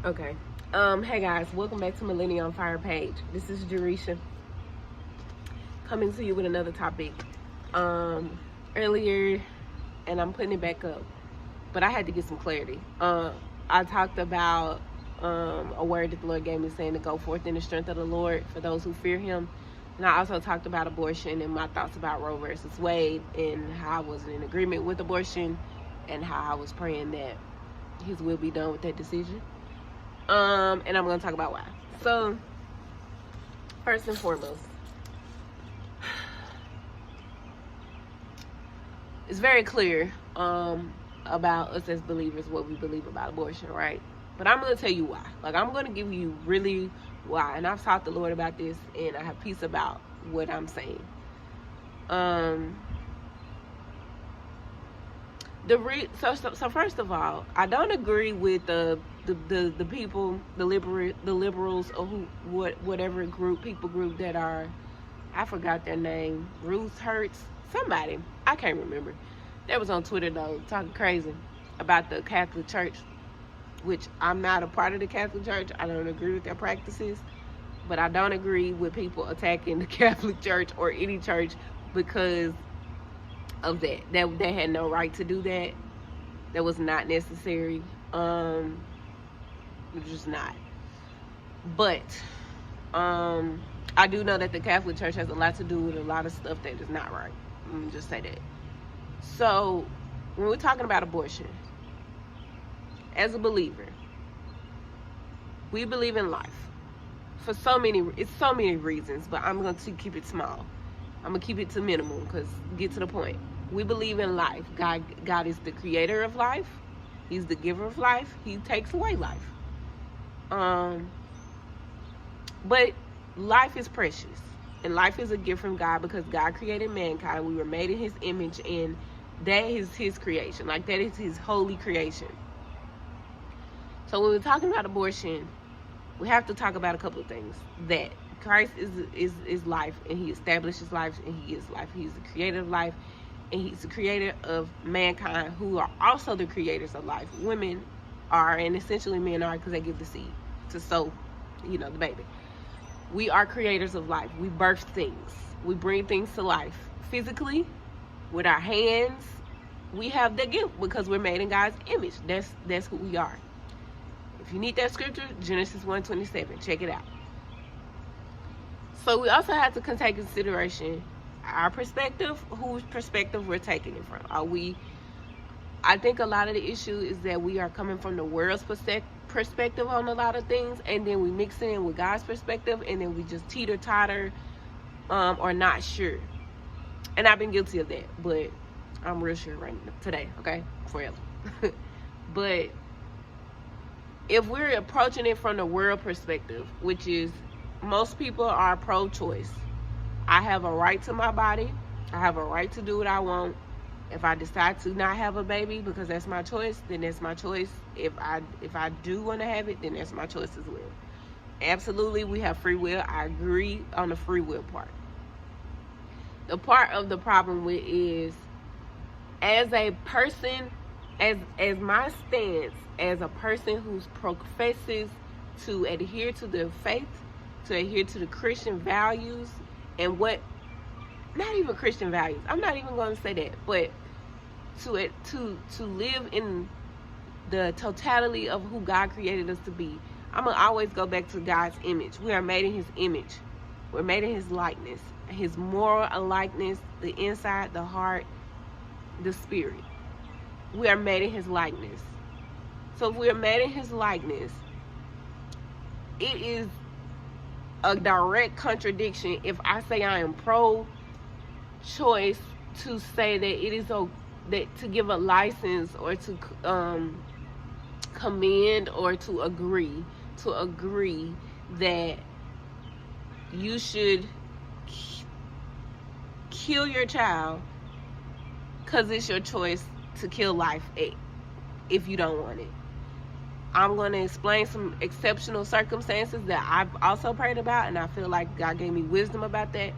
Okay. Hey guys, welcome back to Millennium on Fire page. This is Jerisha coming to you with another topic. Earlier, and I'm putting it back up, but I had to get some clarity. I talked about a word that the Lord gave me saying to go forth in the strength of the Lord for those who fear Him. And I also talked about abortion and my thoughts about Roe versus Wade and how I was in agreement with abortion and how I was praying that His will be done with that decision. And I'm going to talk about why. So, first and foremost, it's very clear about us as believers what we believe about abortion, right? But I'm going to tell you why. Like, I'm going to give you really why. And I've talked to the Lord about this, and I have peace about what I'm saying. So first of all, I don't agree with the people, the liberals, or whatever people group that are, I forgot their name, Ruth Hertz, somebody, I can't remember. That was on Twitter though, talking crazy about the Catholic Church, which I'm not a part of the Catholic Church. I don't agree with their practices, but I don't agree with people attacking the Catholic Church or any church because of that. They had no right to do that. That was not necessary. Just not. But I do know that the Catholic Church has a lot to do with a lot of stuff that is not right. Let me just say that. So when we're talking about abortion, as a believer, we believe in life for so many reasons, but I'm going to keep it small. I'm going to keep it to minimum because get to the point. We believe in life. God is the creator of life. He's the giver of life. He takes away life. But life is precious. And life is a gift from God because God created mankind. We were made in His image, and that is His creation. Like, that is His holy creation. So when we're talking about abortion, we have to talk about a couple of things. That Christ is life, and He establishes life, and He is life. He's the creator of life, and He's the creator of mankind, who are also the creators of life. Women are, and essentially men are, because they give the seed to sow, the baby. We are creators of life. We birth things. We bring things to life physically with our hands. We have the gift because we're made in God's image. That's who we are. If you need that scripture, Genesis 1:27, check it out. So we also have to take into consideration our perspective, whose perspective we're taking it from. I think a lot of the issue is that we are coming from the world's perspective on a lot of things, and then we mix it in with God's perspective, and then we just teeter-totter or not sure. And I've been guilty of that, but I'm real sure right now, today, okay? Forever. But if we're approaching it from the world perspective, which is most people are pro-choice. I have a right to my body. I have a right to do what I want. If I decide to not have a baby because that's my choice, then that's my choice. If I do want to have it, then that's my choice as well. Absolutely, we have free will. I agree on the free will part. The part of the problem with is, as a person, as my stance, as a person who professes to adhere to the faith, to adhere to the Christian values, and not even Christian values. I'm not even going to say that, but to live in the totality of who God created us to be. I'm gonna always go back to God's image. We are made in His image. We're made in His likeness, His moral likeness, the inside, the heart, the spirit. We are made in His likeness. So if we are made in His likeness, it is a direct contradiction if I say I am pro-choice to say that it is that to give a license or to commend or to agree that you should kill your child because it's your choice to kill life if you don't want it. I'm going to explain some exceptional circumstances that I've also prayed about, and I feel like God gave me wisdom about that.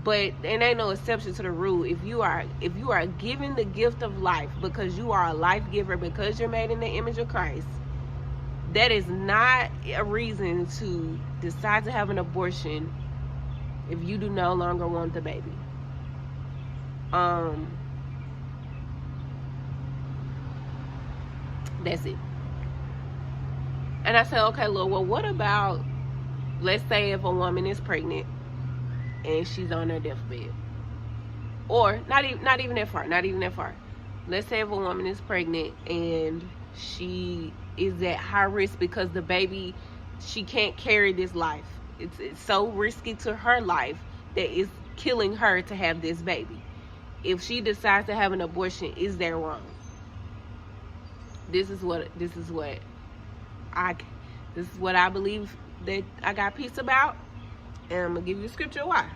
But there ain't no exception to the rule. If you are given the gift of life because you are a life giver, because you're made in the image of Christ, that is not a reason to decide to have an abortion if you do no longer want the baby. That's it. And I said, okay, Lord, well, what about, let's say if a woman is pregnant and she's on her deathbed, or not even that far. Let's say if a woman is pregnant and she is at high risk because the baby, she can't carry this life. It's so risky to her life that it's killing her to have this baby. If she decides to have an abortion, is that wrong? This is what I believe that I got peace about, and I'm gonna give you the scripture why.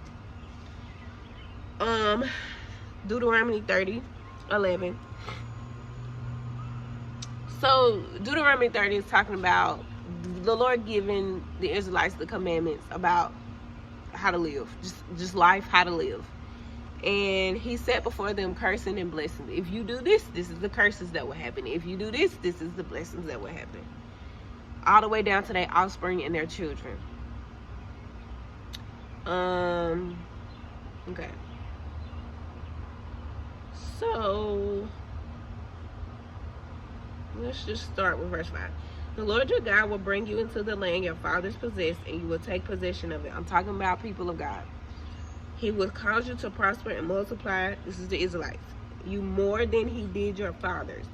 Deuteronomy 30:11. So Deuteronomy 30 is talking about the Lord giving the Israelites the commandments about how to live, just life, how to live. And he set before them cursing and blessings. If you do this, this is the curses that will happen. If you do this, this is the blessings that will happen. All the way down to their offspring and their children. Okay. So let's just start with verse 5. The Lord your God will bring you into the land your fathers possessed, and you will take possession of it. I'm talking about people of God. He will cause you to prosper and multiply. This is the Israelites. You more than he did your fathers.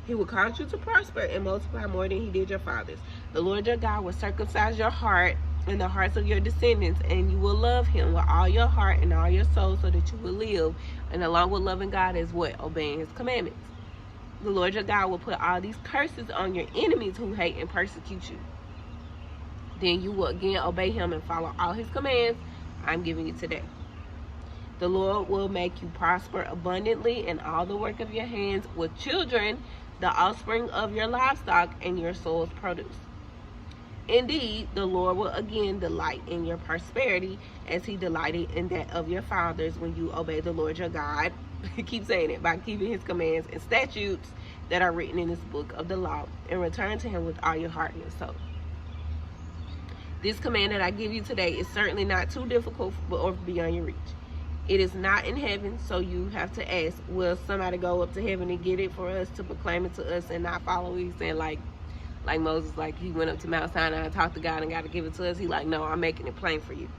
He will cause you to prosper and multiply more than he did your fathers. The Lord your God will circumcise your heart and the hearts of your descendants, and you will love him with all your heart and all your soul, so that you will live. And along with loving God is what? Obeying his commandments. The Lord your God will put all these curses on your enemies who hate and persecute you. Then you will again obey him and follow all his commands I'm giving you today. The Lord will make you prosper abundantly in all the work of your hands, with children, the offspring of your livestock, and your soul's produce. Indeed, the Lord will again delight in your prosperity, as he delighted in that of your fathers when you obey the Lord your God. Keep saying it, by keeping his commands and statutes that are written in this book of the law, and return to him with all your heart and your soul. This command that I give you today is certainly not too difficult or beyond your reach. It is not in heaven, so you have to ask, will somebody go up to heaven and get it for us to proclaim it to us and not follow what he's saying? Like Moses, like he went up to Mount Sinai and talked to God and got to give it to us. He like, no, I'm making it plain for you.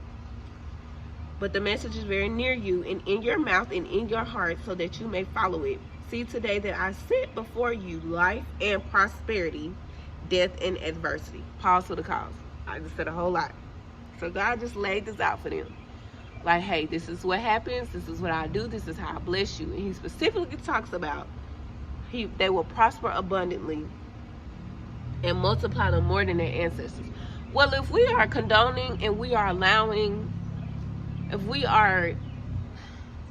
But the message is very near you and in your mouth and in your heart, so that you may follow it. See today that I set before you life and prosperity, death and adversity. Pause for the cause. I just said a whole lot. So God just laid this out for them. Like, hey, this is what happens. This is what I do. This is how I bless you. And he specifically talks about they will prosper abundantly and multiply them more than their ancestors. Well, if we are condoning and we are allowing, if we are,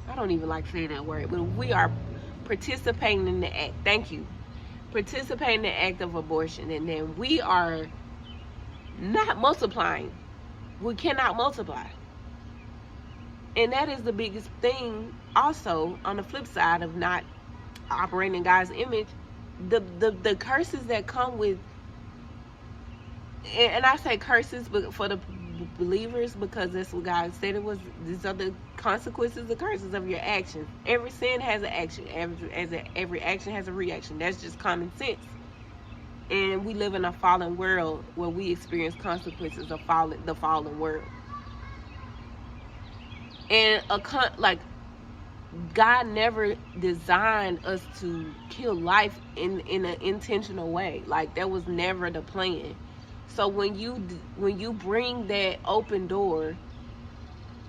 I don't even like saying that word, but if we are participating in the act, thank you, participating in the act of abortion, and then we are not multiplying, we cannot multiply. And that is the biggest thing also on the flip side of not operating in God's image. The curses that come with, and I say curses but for the believers, because that's what God said it was. These are the consequences, the curses of your actions. Every sin has an action. Every action has a reaction. That's just common sense. And we live in a fallen world where we experience consequences of the fallen world. And like, God never designed us to kill life in an intentional way. Like, that was never the plan. So when you bring that open door,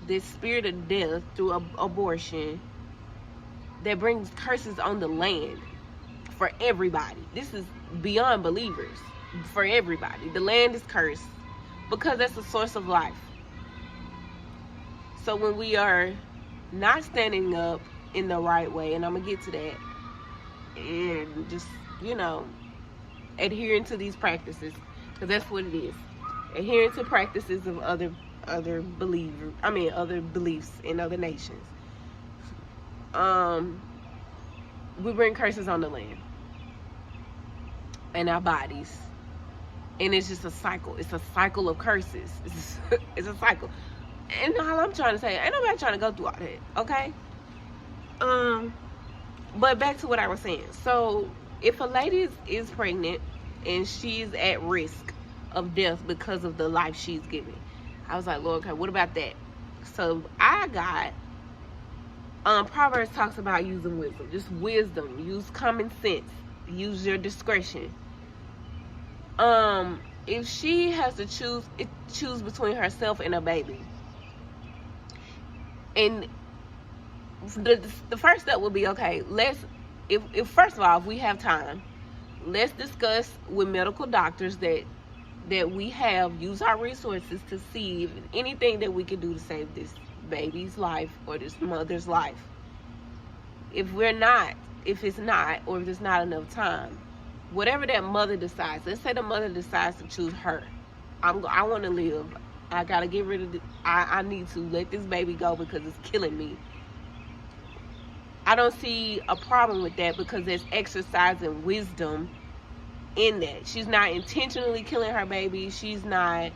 this spirit of death through abortion, that brings curses on the land for everybody. This is beyond believers, for everybody. The land is cursed because that's the source of life. So when we are not standing up in the right way, and I'm gonna get to that, and just, adhering to these practices, because that's what it is, adhering to practices of other beliefs in other nations, we bring curses on the land. in our bodies. And it's just a cycle. It's a cycle of curses. It's a cycle. And all I'm trying to say, ain't nobody trying to go through all that, okay? But back to what I was saying. So if a lady is pregnant and she's at risk of death because of the life she's giving, I was like, Lord, okay, what about that? So I got Proverbs talks about using wisdom. Just wisdom. Use common sense. Use your discretion. If she has to choose between herself and a baby, and the first step would be, okay, if first of all, if we have time, let's discuss with medical doctors that we have, use our resources to see if anything that we can do to save this baby's life or this mother's life. If it's not, or if there's not enough time, whatever that mother decides, let's say the mother decides to choose her. I want to live. I got to get rid of I need to let this baby go because it's killing me. I don't see a problem with that because there's exercising wisdom in that. She's not intentionally killing her baby. She's not,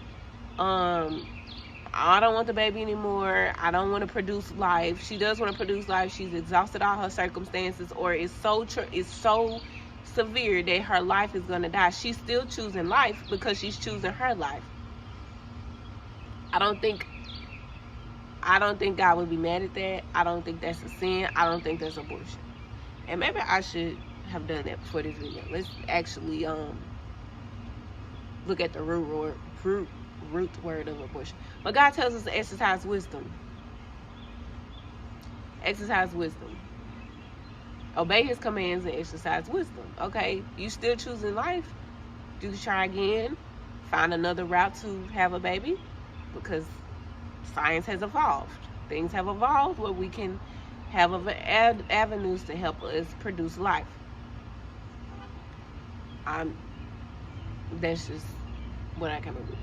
I don't want the baby anymore. I don't want to produce life. She does want to produce life. She's exhausted all her circumstances, or it's so severe that her life is going to die. She's still choosing life because she's choosing her life. I don't think God would be mad at that. I don't think that's a sin. I don't think that's abortion. And maybe I should have done that before this video. Let's actually look at the root word of abortion. But God tells us to exercise wisdom. Exercise wisdom. Obey his commands and exercise wisdom. Okay, you still choosing life? You can try again. Find another route to have a baby, because science has evolved. Things have evolved where we can have avenues to help us produce life. That's just what I come up with.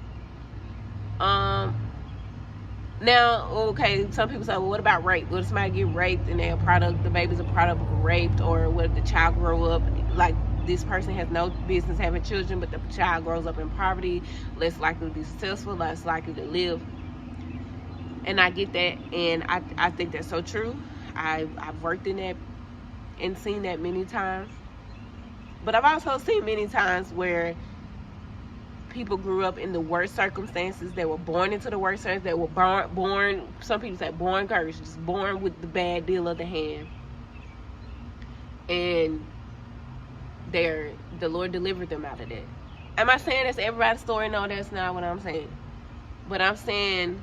Now, okay, some people say, well, what about rape? What if somebody get raped and the baby's a product of raped, or what if the child grow up, like this person has no business having children, but the child grows up in poverty, less likely to be successful, less likely to live. And I get that, and I think that's so true. I've worked in that and seen that many times. But I've also seen many times where people grew up in the worst circumstances. They were born into the worst circumstances. They were born, some people say born cursed, just born with the bad deal of the hand. And the Lord delivered them out of that. Am I saying that's everybody's story? No, that's not what I'm saying. But I'm saying,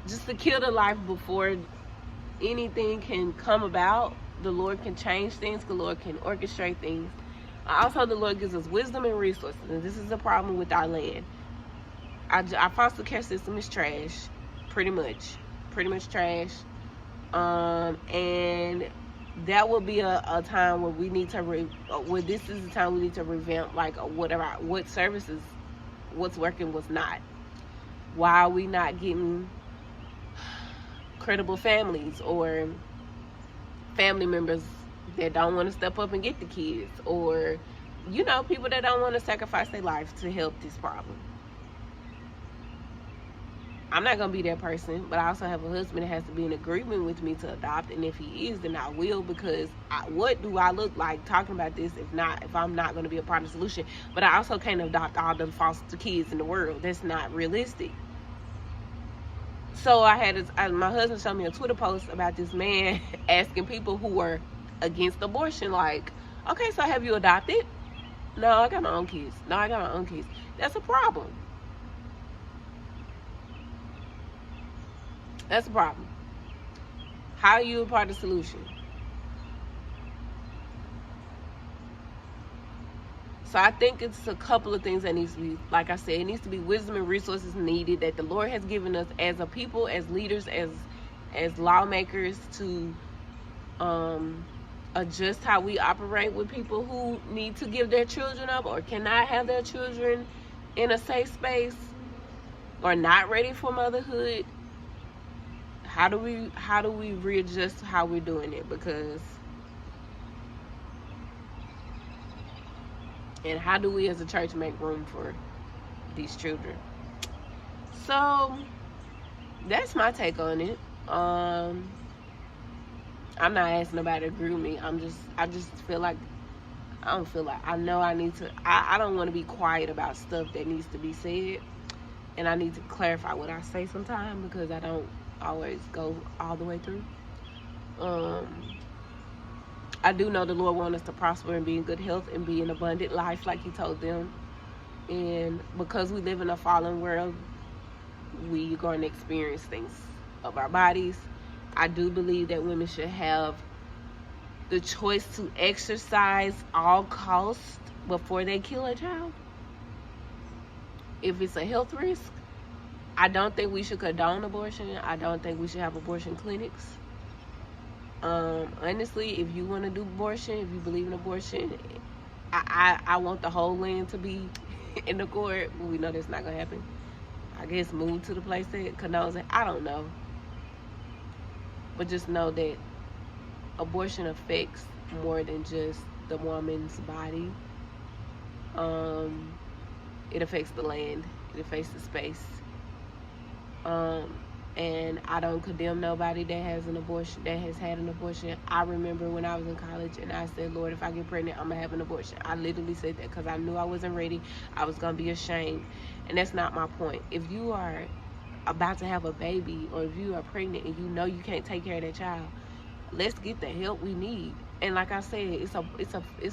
just to kill the life before anything can come about, the Lord can change things, the Lord can orchestrate things. Also, the Lord gives us wisdom and resources, and this is the problem with our land. Our foster care system is trash, pretty much trash. And that will be a time where we need to this is the time we need to revamp, like, what services, what's working, what's not. Why are we not getting credible families, or family members that don't want to step up and get the kids, or people that don't want to sacrifice their life to help this problem? I'm not going to be that person, but I also have a husband that has to be in agreement with me to adopt, and if he is, then I will, because what do I look like talking about this if I'm not going to be a part of the solution? But I also can't adopt all the foster kids in the world. That's not realistic. So my husband showed me a Twitter post about this man asking people who were against abortion, like, okay, so have you adopted? No, I got my own kids. That's a problem. That's a problem. How are you a part of the solution? So I think it's a couple of things that needs to be, like I said, it needs to be wisdom and resources needed that the Lord has given us as a people, as leaders, as lawmakers, to adjust how we operate with people who need to give their children up or cannot have their children in a safe space or not ready for motherhood. How do we readjust how we're doing it? Because And how do we as a church make room for these children? So that's my take on it. I'm not asking nobody to agree with me. I just feel like, I don't feel like, I know I need to, I don't want to be quiet about stuff that needs to be said. And I need to clarify what I say sometimes, because I don't always go all the way through. I do know the Lord wants us to prosper and be in good health and be in abundant life like he told them. And because we live in a fallen world, we're going to experience things of our bodies. I do believe that women should have the choice to exercise all costs before they kill a child. If it's a health risk, I don't think we should condone abortion. I don't think we should have abortion clinics. Honestly, if you want to do abortion, if you believe in abortion, I want the whole land to be in the court, but we know that's not going to happen. I guess move to the place that condones it. I don't know. But just know that abortion affects more than just the woman's body. It affects the land. It affects the space. And I don't condemn nobody that has an abortion, that has had an abortion. I remember when I was in college and I said, Lord, if I get pregnant, I'm going to have an abortion. I literally said that because I knew I wasn't ready. I was going to be ashamed. And that's not my point. If you are about to have a baby, or if you are pregnant and you know you can't take care of that child, let's get the help we need. And like I said, it's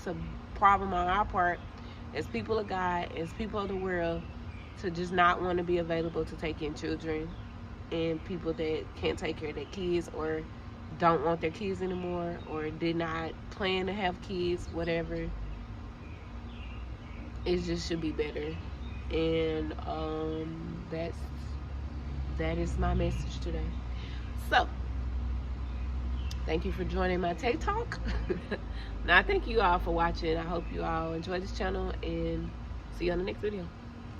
a problem on our part as people of God, as people of the world, to just not want to be available to take in children and people that can't take care of their kids, or don't want their kids anymore, or did not plan to have kids, whatever. It just should be better. And that is my message today. So thank you for joining my Tay Talk. Now, thank you all for watching. I hope you all enjoy this channel, and see you on the next video.